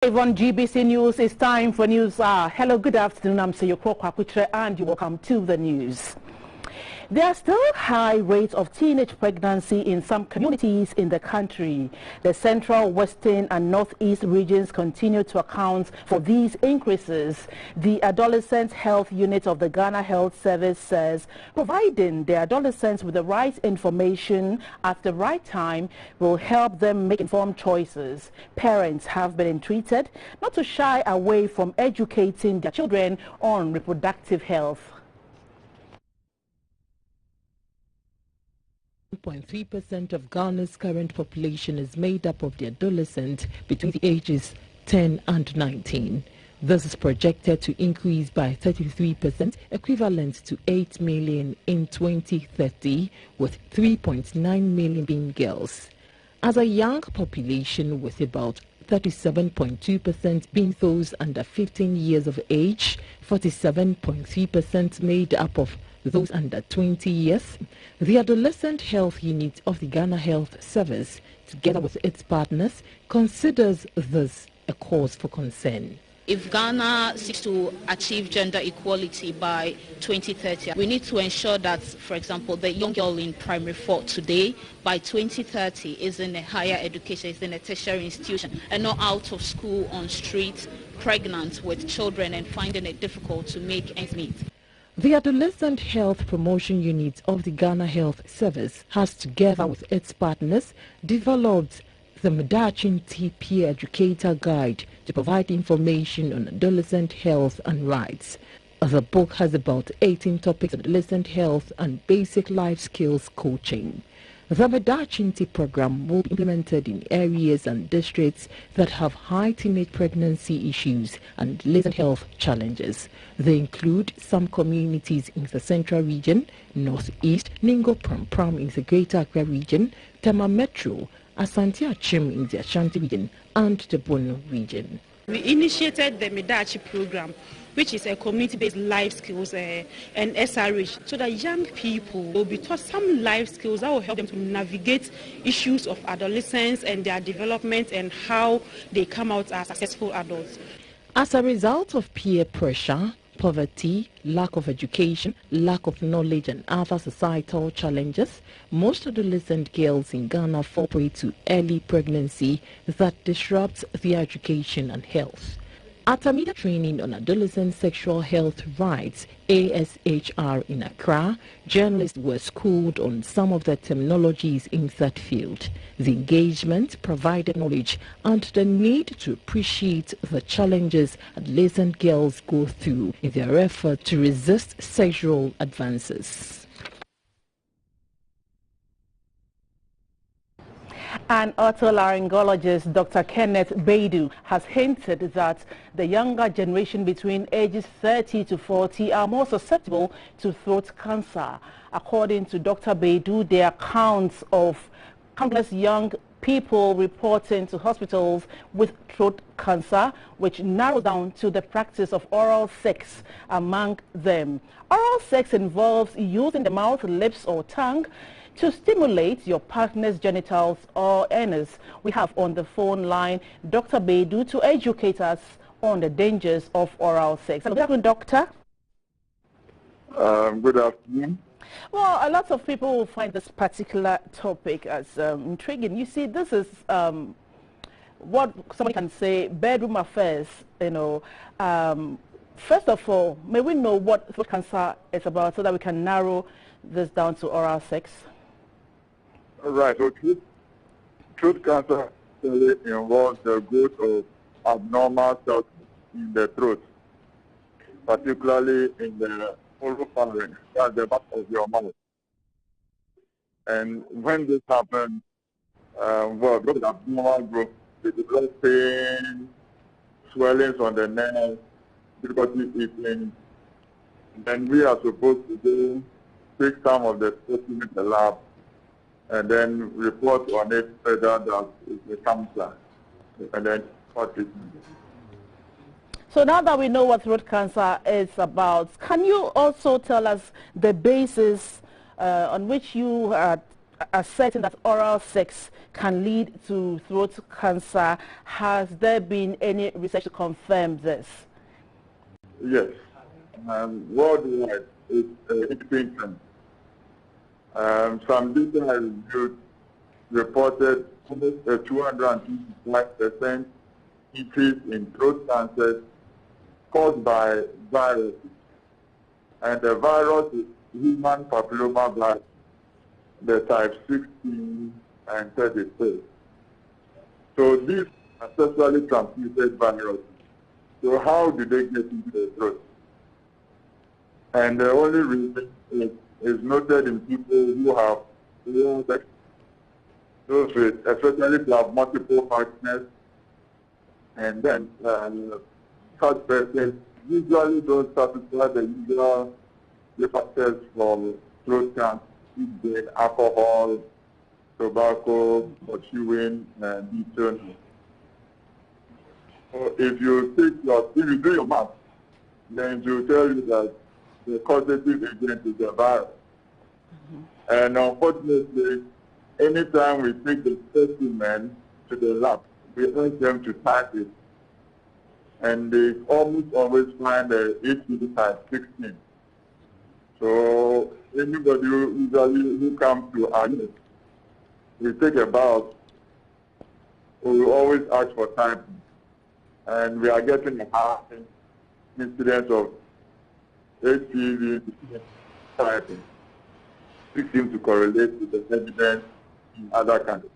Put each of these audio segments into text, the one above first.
Live on GBC News, it's time for news. Hello, good afternoon. I'm Sayoko Kwakutre and you're welcome to the news. There are still high rates of teenage pregnancy in some communities in the country. The central, western and northeast regions continue to account for these increases. The Adolescent Health Unit of the Ghana Health Service says providing the adolescents with the right information at the right time will help them make informed choices. Parents have been entreated not to shy away from educating their children on reproductive health. 1.3% of Ghana's current population is made up of the adolescent between the ages 10 and 19. This is projected to increase by 33%, equivalent to 8 million in 2030, with 3.9 million being girls. As a young population, with about 37.2% being those under 15 years of age, 47.3% made up of those under 20 years, the Adolescent Health Unit of the Ghana Health Service, together with its partners, considers this a cause for concern. If Ghana seeks to achieve gender equality by 2030, we need to ensure that, for example, the young girl in primary 4 today, by 2030, is in a higher education, is in a tertiary institution, and not out of school on street, pregnant with children and finding it difficult to make ends meet. The Adolescent Health Promotion Unit of the Ghana Health Service has, together with its partners, developed the Midwives Peer Educator Guide to provide information on adolescent health and rights. The book has about 18 topics on adolescent health and basic life skills coaching. The Midwives program will be implemented in areas and districts that have high teenage pregnancy issues and adolescent health challenges. They include some communities in the Central Region, Northeast, Ningo Pram in the Greater Accra Region, Tema Metro, Asante Achim in the Ashanti Region, and the Bono Region. We initiated the Midwives program, which is a community-based life skills and SRH, so that young people will be taught some life skills that will help them to navigate issues of adolescence and their development and how they come out as successful adults. As a result of peer pressure, poverty, lack of education, lack of knowledge and other societal challenges, most adolescent girls in Ghana fall prey to early pregnancy that disrupts their education and health. At a media training on adolescent sexual health rights, ASHR in Accra, journalists were schooled on some of the terminologies in that field. The engagement provided knowledge and the need to appreciate the challenges adolescent girls go through in their effort to resist sexual advances. An otolaryngologist, Dr. Kenneth Baidu, has hinted that the younger generation between ages 30 to 40 are more susceptible to throat cancer. According to Dr. Baidu, there are counts of countless young people reporting to hospitals with throat cancer, which narrows down to the practice of oral sex among them. Oral sex involves using the mouth, lips or tongue to stimulate your partner's genitals or anus. We have on the phone line Dr. Baidu to educate us on the dangers of oral sex. Good afternoon, Doctor. Good afternoon. Well, a lot of people will find this particular topic as intriguing. You see, this is what somebody can say, bedroom affairs, you know. First of all, may we know what throat cancer is about so that we can narrow this down to oral sex? Right, so throat cancer involves the growth of abnormal cells in the throat, particularly in the oropharynx, that's the back of your mouth. And when this happens, well, because of abnormal growth, it develops pain, swellings on the nerves, difficulty eating. Then we are supposed to take some of the specimen in the lab and then report on it whether that is a cancer, and then what treatment. So now that we know what throat cancer is about, can you also tell us the basis on which you asserting that oral sex can lead to throat cancer. Has there been any research to confirm this? Yes. Worldwide, it's increasing. Some data I reviewed reported a 225% increase in throat cancer caused by viruses. And the virus is human papilloma virus, the type 16 and 33. So these are sexually transmitted viruses. So how do they get into the throat? And the only reason is noted in people who have oral sex. Those with, especially if they have multiple partners, and then such persons usually don't satisfy the usual factors for throat cancer, being alcohol, tobacco, or chewing, and eating. So if you do your math, then it will tell you that the causative agent is the virus. And unfortunately, anytime we take the specimen to the lab, we ask them to type it. And they almost always find the HPV type 16. So anybody who comes to our unit, we take a biopsy. We will always ask for typing. And we are getting a high incidence of HPV typing. It seems to correlate with the evidence in other countries.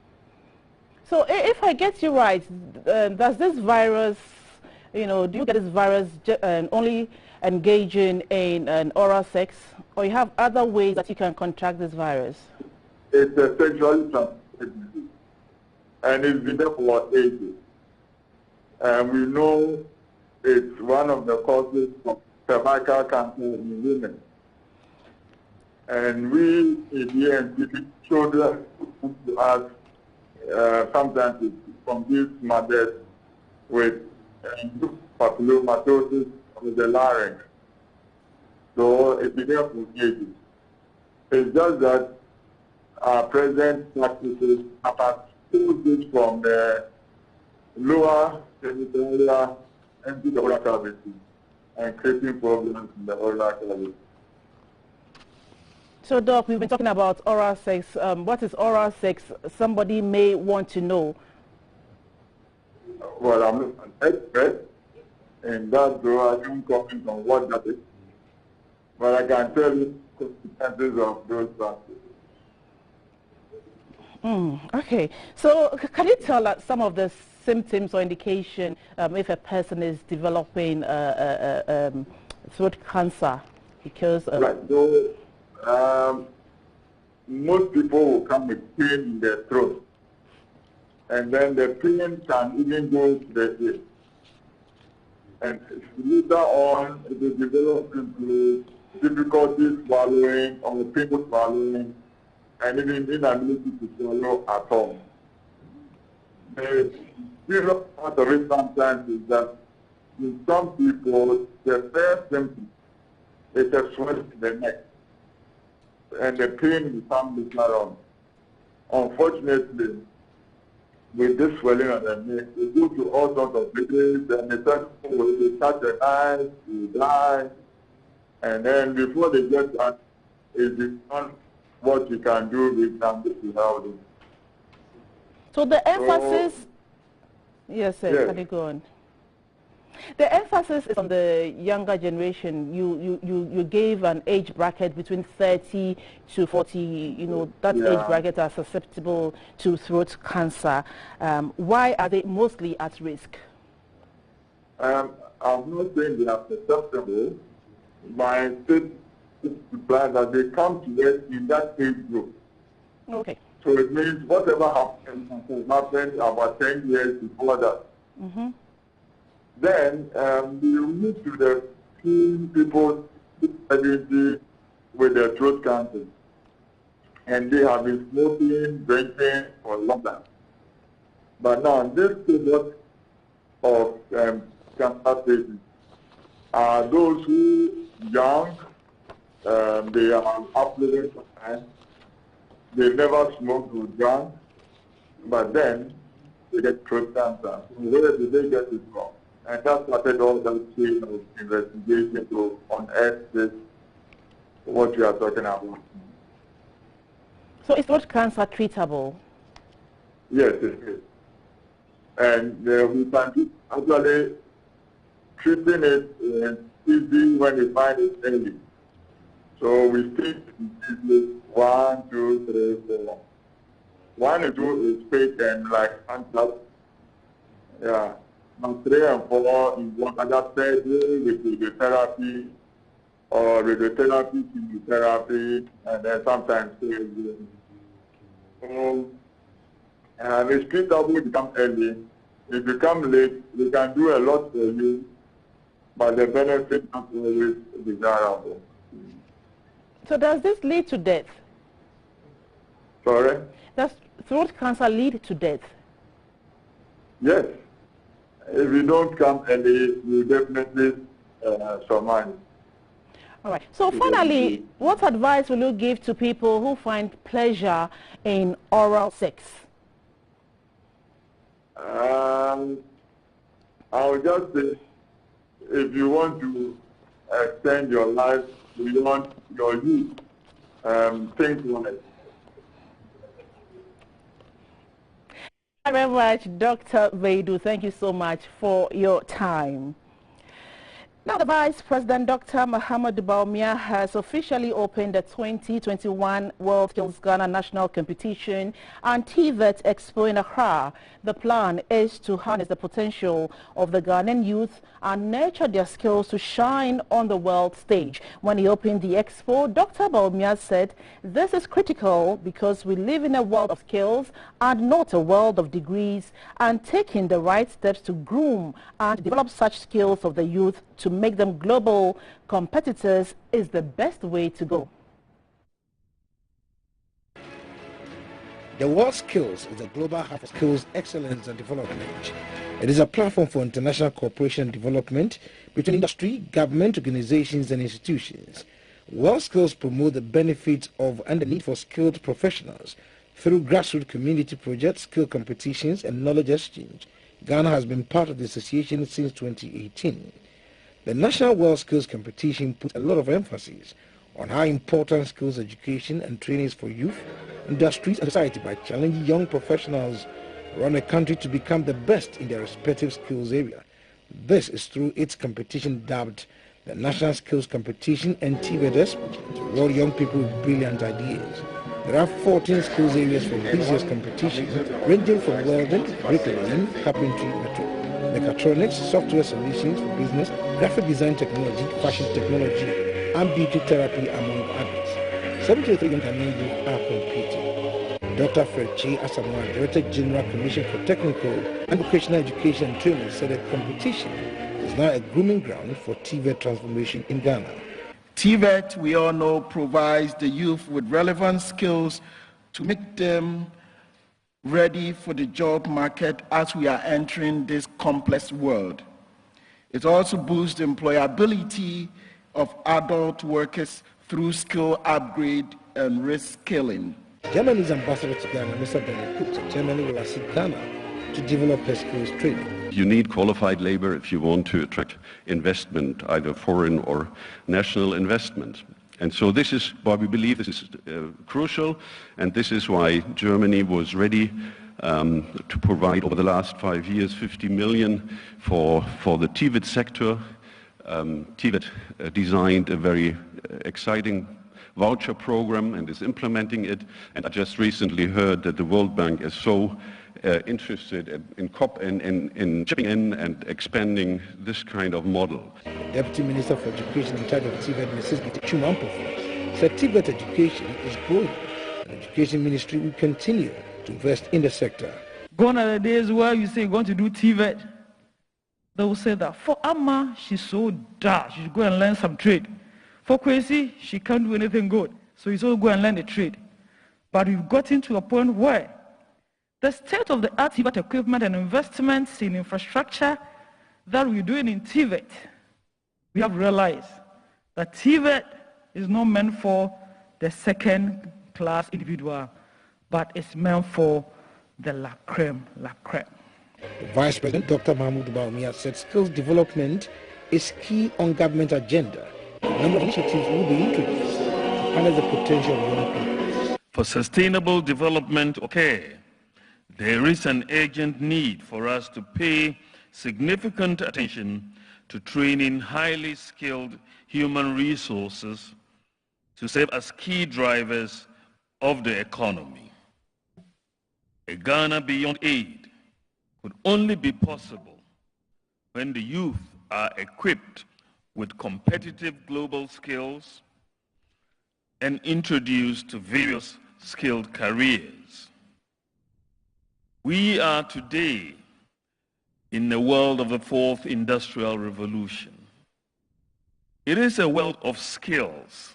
So if I get you right, does this virus, do you get this virus only engaging in oral sex, or you have other ways that you can contract this virus? It's a sexually transmitted disease, and it's been there for ages. And we know it's one of the causes of cervical cancer in women. And we in the end, children to us sometimes from these mothers with papillomatosis of the larynx. So it's been there for ages. It's just that our present practices have excluded from the lower genitalia into the oral cavity and creating problems in the oral cavity. So, Doc, we've been talking about oral sex. What is oral sex? Somebody may want to know. Well, I'm not an expert in that, so I don't comment on what that is. But I can tell you the consequences of those practices. Okay. So, can you tell us some of the symptoms or indication if a person is developing throat cancer? Because right. So, most people will come with pain in their throat, and then the pain can even go to the ear. And later on, it will develop into difficulty swallowing or painful swallowing, and even inability to swallow at all. The serious part of it sometimes is that in some people, the first symptom is a swelling in the neck, and the pain will come later on. Unfortunately, with this swelling on the neck, they go to all sorts of places, and they touch the knife, they die, and then before they get that, it's beyond what you can do with them to help them. So the emphasis, yes, sir, yes. Can you go on? The emphasis is on the younger generation. You gave an age bracket between 30 to 40. That age bracket are susceptible to throat cancer. Why are they mostly at risk? I'm not saying they are susceptible. My state is that they come to us in that age group. Okay. So it means whatever happened about 10 years before that. Mm-hmm. Then you move to the people with their throat cancer, and they have been smoking, drinking for a long time. But now this period of cancer patients are those who young, they are affluent, they never smoked or drank, but then they get throat cancer. So where did they get it from? And that started all that chain of investigation to unearth this, what you are talking about. So is throat cancer treatable? Yes, it is. And we can actually treating it easy when we find it early. So we treat diseases 1, 2, 3, 4. 1 and 2 is patent, like cancer. Yeah. Now 3 and 4 is what I just said with radiotherapy or radiotherapy, chemotherapy, and then sometimes surgery. And it's treatable, it becomes early. If it becomes late, we can do a lot for you, but the benefit is not always desirable. So does this lead to death? Sorry? Does throat cancer lead to death? Yes. If you don't come early, you definitely survive. All right. So finally, what advice will you give to people who find pleasure in oral sex? I'll just say, if you want to extend your life beyond your youth, think right. Thank you very much, Dr. Baidu. Thank you so much for your time. Now, the Vice President, Dr. Muhammad Bawumia, has officially opened the 2021 World Skills Ghana National Competition and TVET Expo in Accra. The plan is to harness the potential of the Ghanaian youth and nurture their skills to shine on the world stage. When he opened the expo, Dr. Bawumia said, "This is critical because we live in a world of skills and not a world of degrees, and taking the right steps to groom and develop such skills of the youth to make them global competitors is the best way to go." The World Skills is a global hub for skills excellence and development. It is a platform for international cooperation and development between industry, government, organizations and institutions. World Skills promote the benefits of and the need for skilled professionals through grassroots community projects, skill competitions and knowledge exchange. Ghana has been part of the association since 2018. The National World Skills Competition puts a lot of emphasis on how important skills education and training is for youth, industries and society by challenging young professionals around the country to become the best in their respective skills area. This is through its competition dubbed the National Skills Competition and TVET Expo to reward young people with brilliant ideas. There are 14 skills areas for this year's competition, ranging from welding, bricklaying, carpentry, mechatronics, software solutions for business, graphic design technology, fashion technology, and beauty therapy, among others. 73 young Ghanaian youth are competing. Dr. Fredchi Asamoah, Director General Commission for Technical and Vocational Education and Training, said the competition is now a grooming ground for TVET transformation in Ghana. TVET, we all know, provides the youth with relevant skills to make them ready for the job market as we are entering this complex world. It also boosts the employability of adult workers through skill upgrade and reskilling. Germany's ambassador to Ghana, Mr. Bernard Cook, said Germany will assist Ghana to develop her skills training. You need qualified labor if you want to attract investment, either foreign or national investment. And so this is why we believe this is crucial, and this is why Germany was ready to provide over the last 5 years 50 million for the TVET sector. TVET designed a very exciting voucher program and is implementing it. And I just recently heard that the World Bank is so interested in chipping in and expanding this kind of model. Deputy Minister for Education in charge of TVET, Mrs. Chumampofo, said TVET education is growing and the Education Ministry will continue to invest in the sector. Gone are the days where you say you're going to do TVET. They will say that for Amma, she's so dull, she should go and learn some trade. For Kwesi, she can't do anything good, so he's all go and learn a trade. But we've gotten to a point where the state-of-the-art TVET equipment and investments in infrastructure that we're doing in TVET, we have realized that TVET is not meant for the second-class individual. but it's meant for the la creme, la creme. The Vice President, Dr. Mahmoud Baumia, said skills development is key on government agenda. A number of initiatives will be introduced to harness the potential of young people. For sustainable development, there is an urgent need for us to pay significant attention to training highly skilled human resources to serve as key drivers of the economy. A Ghana beyond aid could only be possible when the youth are equipped with competitive global skills and introduced to various skilled careers. We are today in the world of the fourth industrial revolution. It is a world of skills.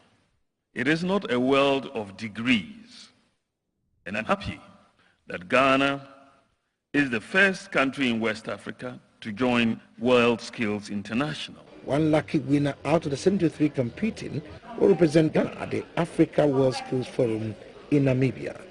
It is not a world of degrees. And I'm happy that Ghana is the first country in West Africa to join World Skills International. One lucky winner out of the 73 competing will represent Ghana at the Africa World Skills Forum in Namibia.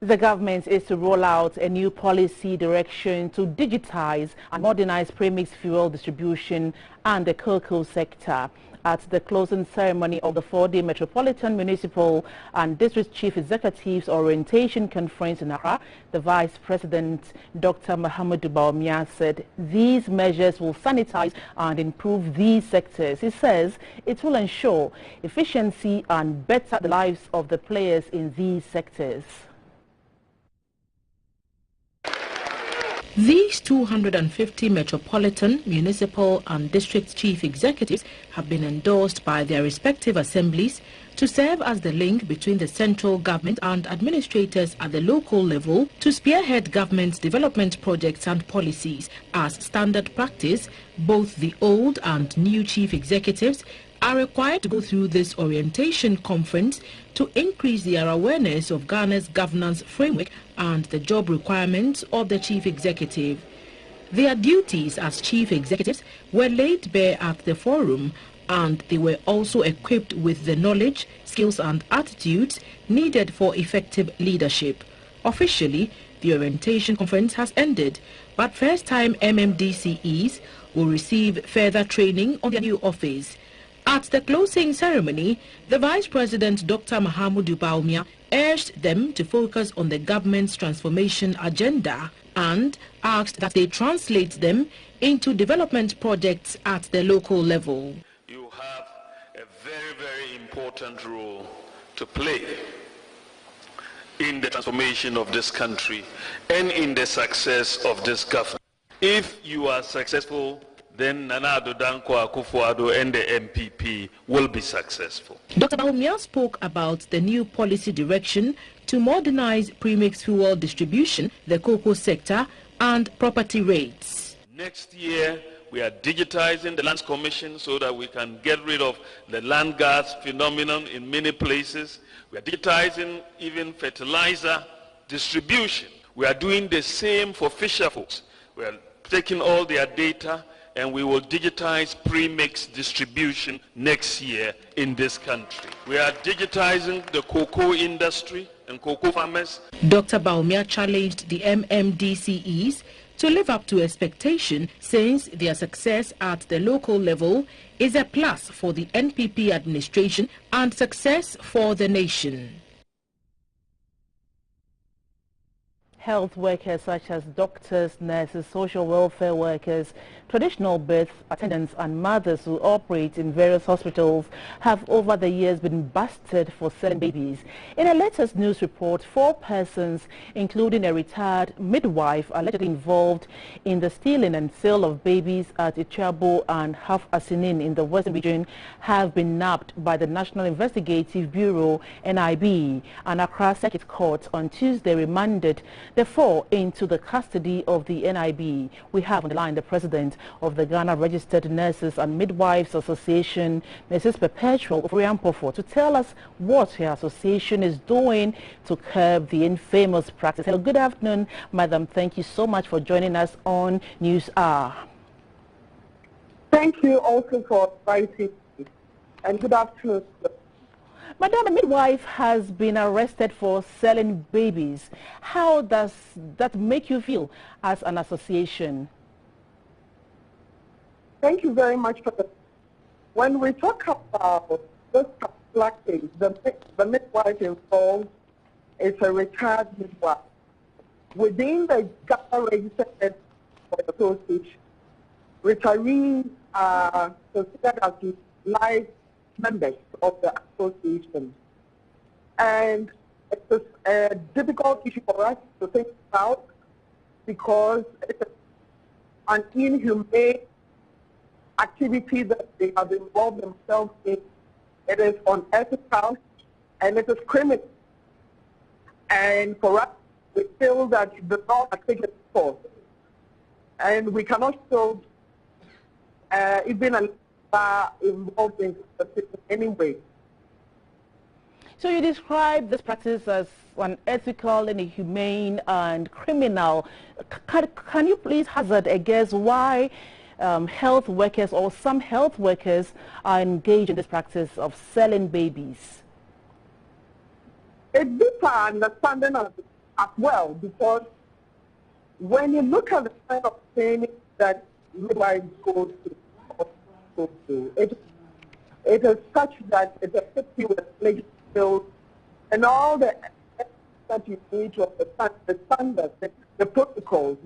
The government is to roll out a new policy direction to digitize and modernize premix fuel distribution and the cocoa sector. At the closing ceremony of the 4-day Metropolitan Municipal and District Chief Executives Orientation Conference in Accra, the Vice President, Dr. Mahamudu Baumia, said these measures will sanitize and improve these sectors. He says it will ensure efficiency and better the lives of the players in these sectors. These 250 metropolitan, municipal and district chief executives have been endorsed by their respective assemblies to serve as the link between the central government and administrators at the local level to spearhead government's development projects and policies. As standard practice, both the old and new chief executives are required to go through this orientation conference to increase their awareness of Ghana's governance framework and the job requirements of the chief executive. Their duties as chief executives were laid bare at the forum, and they were also equipped with the knowledge, skills and attitudes needed for effective leadership. Officially, the orientation conference has ended, but first-time MMDCEs will receive further training on their new office. At the closing ceremony, the Vice President, Dr. Mahamudu Baumia, urged them to focus on the government's transformation agenda and asked that they translate them into development projects at the local level. You have a very, very important role to play in the transformation of this country and in the success of this government. If you are successful, then Nana Addo Dankwa Akufo-Addo and the MPP will be successful. Dr. Baumia spoke about the new policy direction to modernize premix fuel distribution, the cocoa sector, and property rates. Next year, we are digitizing the Lands Commission so that we can get rid of the land gas phenomenon in many places. We are digitizing even fertilizer distribution. We are doing the same for fisher folks. We are taking all their data and we will digitize premix distribution next year in this country. We are digitizing the cocoa industry and cocoa farmers. Dr. Baumia challenged the MMDCEs to live up to expectation, since their success at the local level is a plus for the NPP administration and success for the nation. Health workers such as doctors, nurses, social welfare workers, traditional birth attendants and mothers who operate in various hospitals have over the years been busted for selling babies. In a latest news report, 4 persons, including a retired midwife, allegedly involved in the stealing and sale of babies at Ichabo and Half Asinin in the Western region, have been nabbed by the National Investigative Bureau, NIB, and Accra Circuit Court on Tuesday remanded the 4 into the custody of the NIB. We have on the line the president of the Ghana Registered Nurses and Midwives Association, Mrs. Perpetual Oforiampofo, to tell us what her association is doing to curb the infamous practice. Hello, good afternoon, madam. Thank you so much for joining us on News Hour. Thank you also for inviting me, and good afternoon. Madam, a midwife has been arrested for selling babies. How does that make you feel as an association? Thank you very much for that. When we talk about this particular case, the midwife involved is a retired midwife. Within the Ghana Registered Association, retirees are considered as life members of the association. And it's a difficult issue for us to think about because it's an inhumane activity that they have involved themselves in. It is unethical and it is criminal. And for us, we feel that the law has taken its course. And we cannot show even a involved in any way. So you describe this practice as unethical, inhumane, and criminal. Can you please hazard a guess why health workers or some health workers are engaged in this practice of selling babies? It's deeper understanding of it as well, because when you look at the kind of training that midwives go to, it is such that it affects you with legislative skills and all the that you need to understand, the standards, the protocols.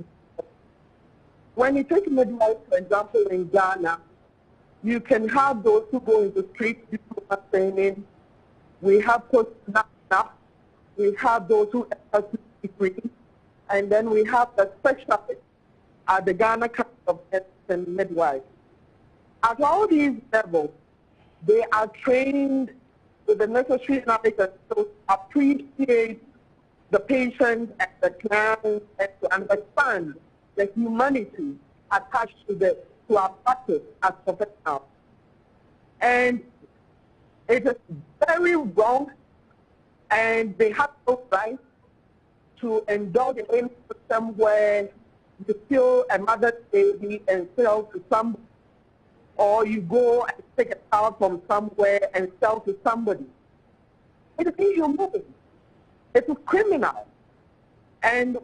When you take midwives, for example, in Ghana, you can have those who go into street diploma training. We have post-nap, we have those who have degree, and then we have the specialists at the Ghana Council of Nurses and Midwives. At all these levels, they are trained with the necessary knowledge and skills to appreciate the patient and the client and to understand the humanity attached to our practice as professionals. And it is very wrong, and they have no right to indulge in any system where you steal a mother's baby and sell to somebody, or you go and take a child from somewhere and sell to somebody. It is inhumane. It is criminal. And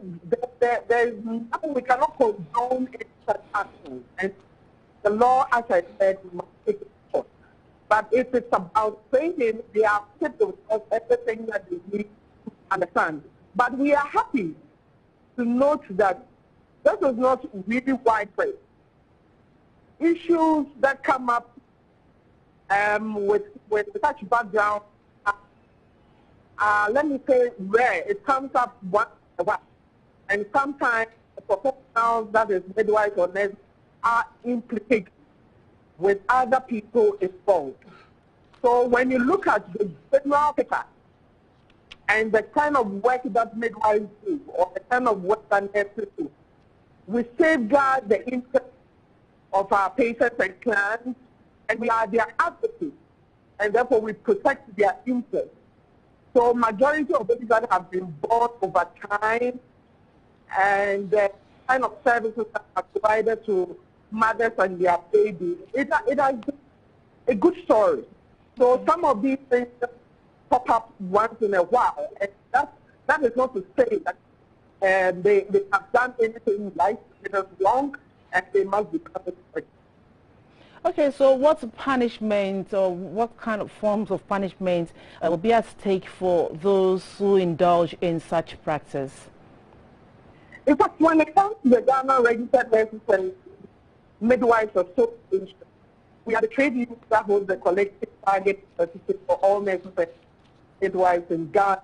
there is nothing, we cannot condone such action. And the law, as I said, must take its course. But if it's about training, they are equipped with everything that they need to understand. But we are happy to note that this is not really widespread. Issues that come up with such background are, let me say, rare. It comes up once in a while. And sometimes the professionals, that is midwives or nurses, are implicated with other people involved. So when you look at the general picture and the kind of work that midwives do or the kind of work that nurses do, we safeguard the interests of our patients and clients, and we are their advocates, and therefore we protect their interests. So majority of babies that have been born over time and the kind of services that are provided to mothers and their babies, it has been a good story. So some of these things pop up once in a while, and that is not to say that they have done anything right. It is wrong, and they must be punished. Okay, so what punishment or what kind of forms of punishment will be at stake for those who indulge in such practice? In fact, when it comes to the Ghana Registered Nurses and Midwives Association, we are the trade union that holds the collective target certificate for all nurses and midwives in Ghana.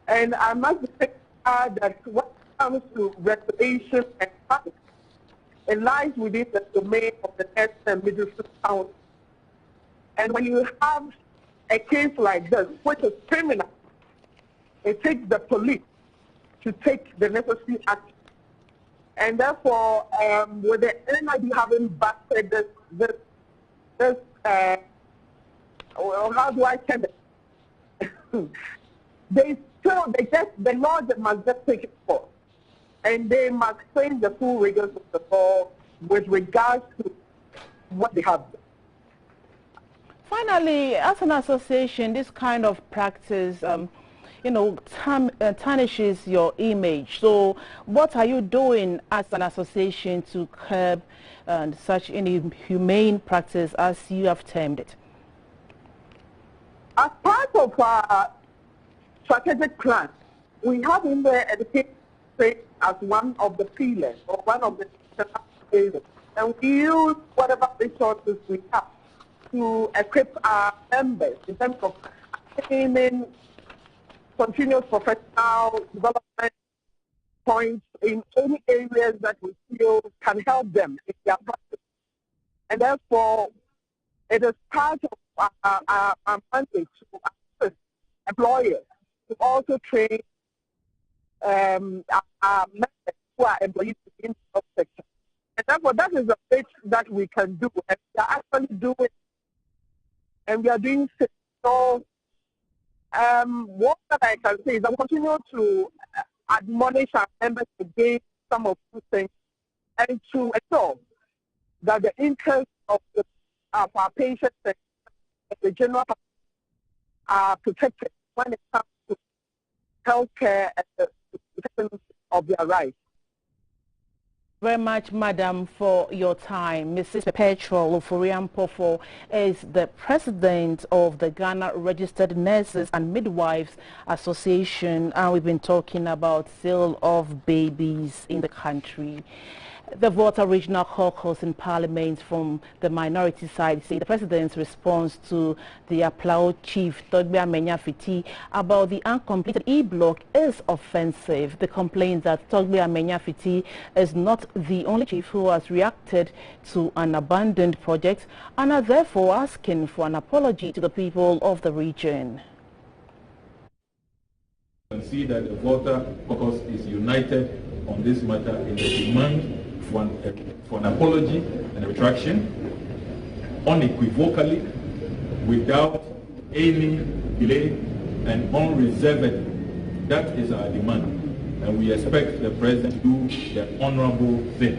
And I must say that when it comes to regulation and practice, it lies within the domain of the Nurses and Midwives Council. And when you have a case like this, which is criminal, it takes the police to take the necessary action. And therefore, with the NID having busted this how do I tell it? The law must just take its course. And they must face the full rigors of the law with regards to what they have done. Finally, as an association, this kind of practice, tarnishes your image. So what are you doing as an association to curb such inhumane practice, as you have termed it? As part of our strategic plan, we have in the education as one of the pillars or one of the pillars, and we use whatever resources we have to equip our members in terms of training, continuous professional development points in any areas that we feel can help them in their practice. And therefore, it is part of our mandate to assist employers to also train our members who are employees in the health sector. And therefore, that is a bit that we can do, and we are actually doing, and we are doing so. What that I can say is I will continue to admonish our members against some of these things and to ensure that the interests of our patients and the general public are protected when it comes to healthcare and the protection of their rights. Very much, Madam, for your time. Mrs. Perpetual Oforiampofo is the president of the Ghana Registered Nurses and Midwives Association, and we've been talking about sale of babies in the country. The Volta Regional Caucus in Parliament from the minority side say the president's response to the Applaud Chief Togbia Menyafiti about the uncompleted E-block is offensive. The complaint that Togbia Menyafiti is not the only chief who has reacted to an abandoned project and are therefore asking for an apology to the people of the region. You can see that the Volta Caucus is united on this matter in the demand for an apology and a retraction, unequivocally, without any delay and unreservedly. That is our demand, and we expect the president to do the honorable thing.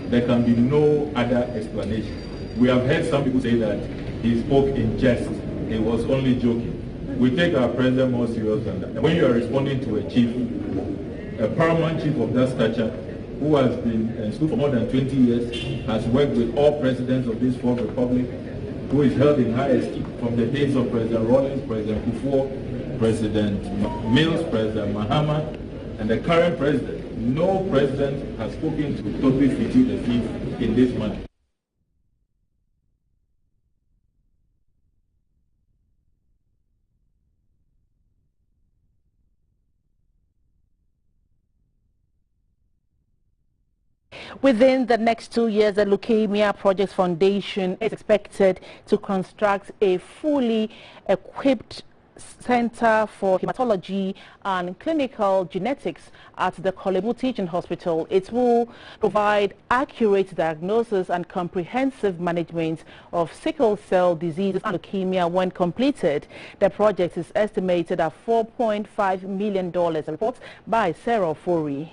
There can be no other explanation. We have heard some people say that he spoke in jest, he was only joking. We take our president more serious than that. When you are responding to a chief, a paramount chief of that stature, who has been in school for more than 20 years, has worked with all presidents of this fourth republic, who is held in high esteem from the days of President Rawlings, President Kufuor, President Mills, President Mahama, and the current president. No president has spoken to Toby Fiti the thief in this manner. Within the next 2 years, the Leukemia Project Foundation is expected to construct a fully equipped Center for Hematology and Clinical Genetics at the Kolebu Teaching Hospital. It will provide accurate diagnosis and comprehensive management of sickle cell disease and leukemia when completed. The project is estimated at $4.5 million. A report by Sarah Fori.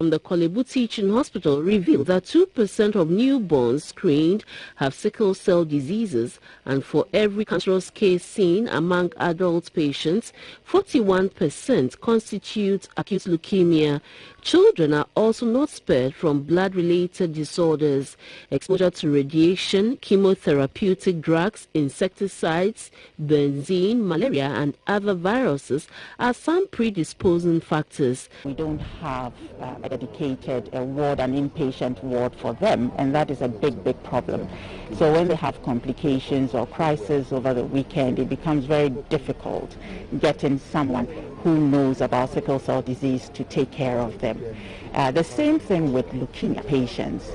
The Kolebu Teaching Hospital revealed that 2% of newborns screened have sickle cell diseases, and for every cancerous case seen among adult patients, 41% constitute acute leukemia. Children are also not spared from blood-related disorders. Exposure to radiation, chemotherapeutic drugs, insecticides, benzene, malaria, and other viruses are some predisposing factors. We don't have a dedicated ward, an inpatient ward for them, and that is a big problem. So when they have complications or crisis over the weekend, it becomes very difficult getting someone who knows about sickle cell disease to take care of them. The same thing with leukemia patients.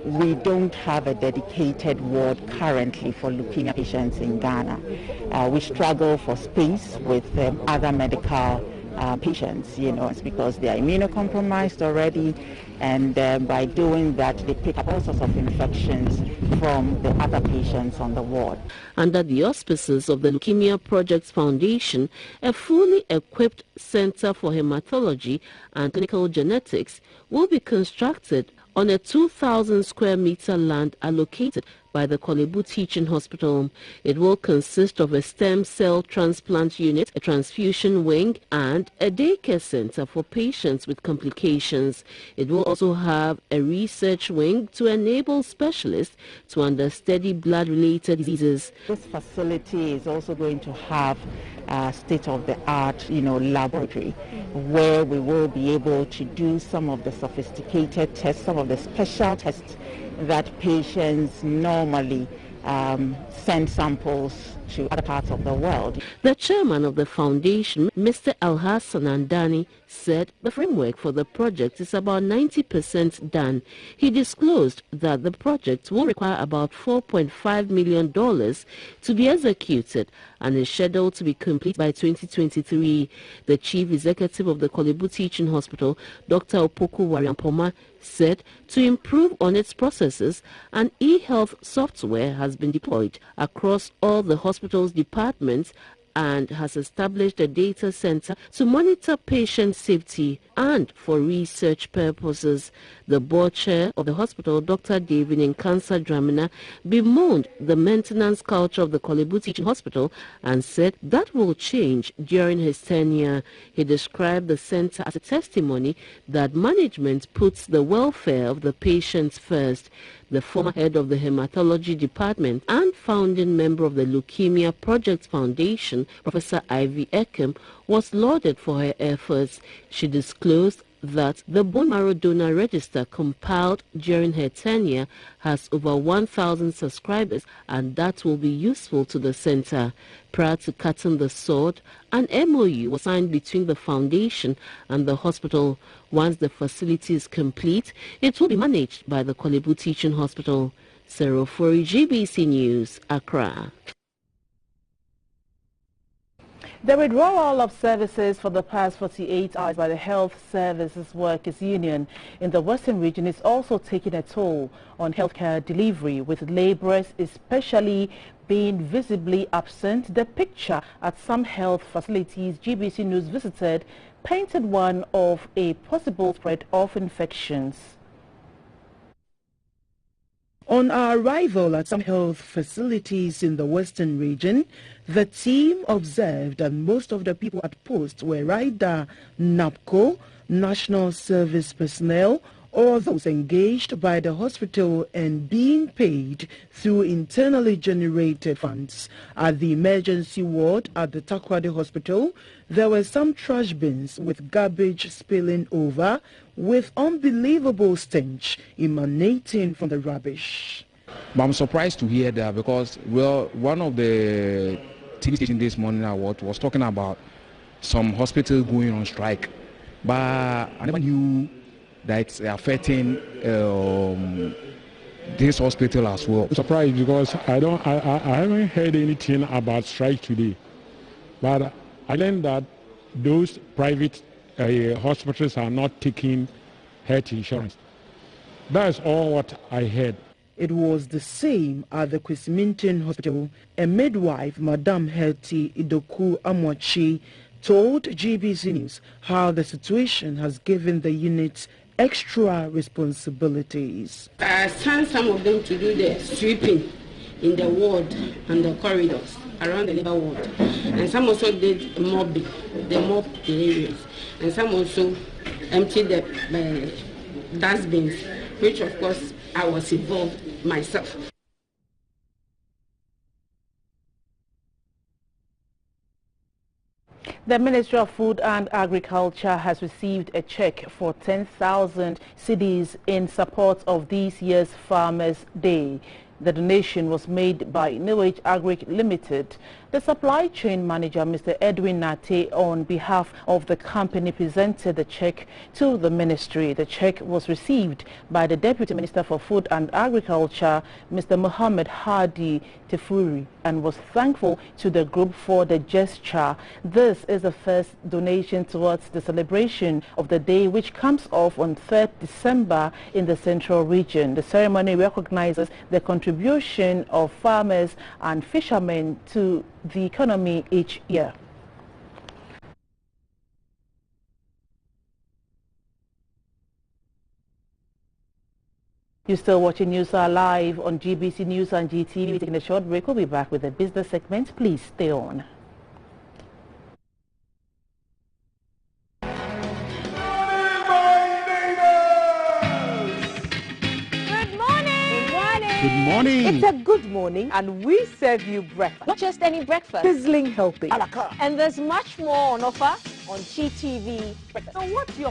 We don't have a dedicated ward currently for leukemia patients in Ghana. We struggle for space with other medical patients, it's because they are immunocompromised already, and by doing that they pick up all sorts of infections from the other patients on the ward. Under the auspices of the Leukemia Project Foundation, a fully equipped Center for Hematology and Clinical Genetics will be constructed on a 2,000 square meter land allocated by the Kolebu Teaching Hospital. It will consist of a stem cell transplant unit, a transfusion wing, and a daycare center for patients with complications. It will also have a research wing to enable specialists to understudy blood-related diseases. This facility is also going to have a state-of-the-art, laboratory where we will be able to do some of the sophisticated tests, some of the special tests that patients normally send samples to other parts of the world. The chairman of the foundation, Mr. Alhassan Andani, said the framework for the project is about 90% done. He disclosed that the project will require about $4.5 million to be executed and is scheduled to be complete by 2023. The chief executive of the Kolebu Teaching Hospital, Dr. Opoku Wariampoma, said to improve on its processes, an e-health software has been deployed across all the hospital's departments and has established a data center to monitor patient safety and for research purposes. The board chair of the hospital, Dr. David Nkansa Dramina, bemoaned the maintenance culture of the Kolebu Teaching Hospital and said that will change during his tenure. He described the center as a testimony that management puts the welfare of the patients first. The former head of the hematology department and founding member of the Leukemia Project Foundation, Professor Ivy Ekem, was lauded for her efforts. She disclosed that the bone marrow donor register compiled during her tenure has over 1,000 subscribers, and that will be useful to the center. Prior to cutting the sword, an MOU was signed between the foundation and the hospital. Once the facility is complete, it will be managed by the Kolebu Teaching Hospital. Sarah Fori, GBC News, Accra. The withdrawal of services for the past 48 hours by the Health Services Workers Union in the Western region is also taking a toll on healthcare delivery, with labourers especially being visibly absent. The picture at some health facilities GBC News visited painted one of a possible spread of infections. On our arrival at some health facilities in the Western region, the team observed that most of the people at post were either NAPCO, National Service personnel, or those engaged by the hospital and being paid through internally generated funds. At the emergency ward at the Takoradi Hospital, there were some trash bins with garbage spilling over, with unbelievable stench emanating from the rubbish. But I'm surprised to hear that because, well, one of the TV stations this morning was talking about some hospitals going on strike, but I never knew that it's affecting this hospital as well. I'm surprised because I haven't heard anything about strike today, but I learned that those private hospitals are not taking health insurance. That's all what I heard. It was the same at the Kwesimintin Hospital. A midwife, Madame Hetty Idoku Amwachi, told GBC News how the situation has given the unit extra responsibilities. I assigned some of them to do the sweeping in the ward and the corridors around the labor ward, and some also did mopping, the areas, and some also emptied the dustbins, which of course I was involved myself. The Ministry of Food and Agriculture has received a check for 10,000 cedis in support of this year's Farmers' Day. The donation was made by New Age Agric Limited. The supply chain manager, Mr. Edwin Nate, on behalf of the company, presented the check to the ministry. The check was received by the Deputy Minister for Food and Agriculture, Mr. Mohammed Hadi Tefuri, and was thankful to the group for the gesture. This is the first donation towards the celebration of the day, which comes off on 3rd December in the Central Region. The ceremony recognizes the contribution of farmers and fishermen to the economy each year. You're still watching News Hour live on GBC News and GTV. Taking a short break. We'll be back with the business segment. Please stay on. Good morning. It's a good morning, and we serve you breakfast. Not just any breakfast. Sizzling healthy. And there's much more on offer on GTV. So what's your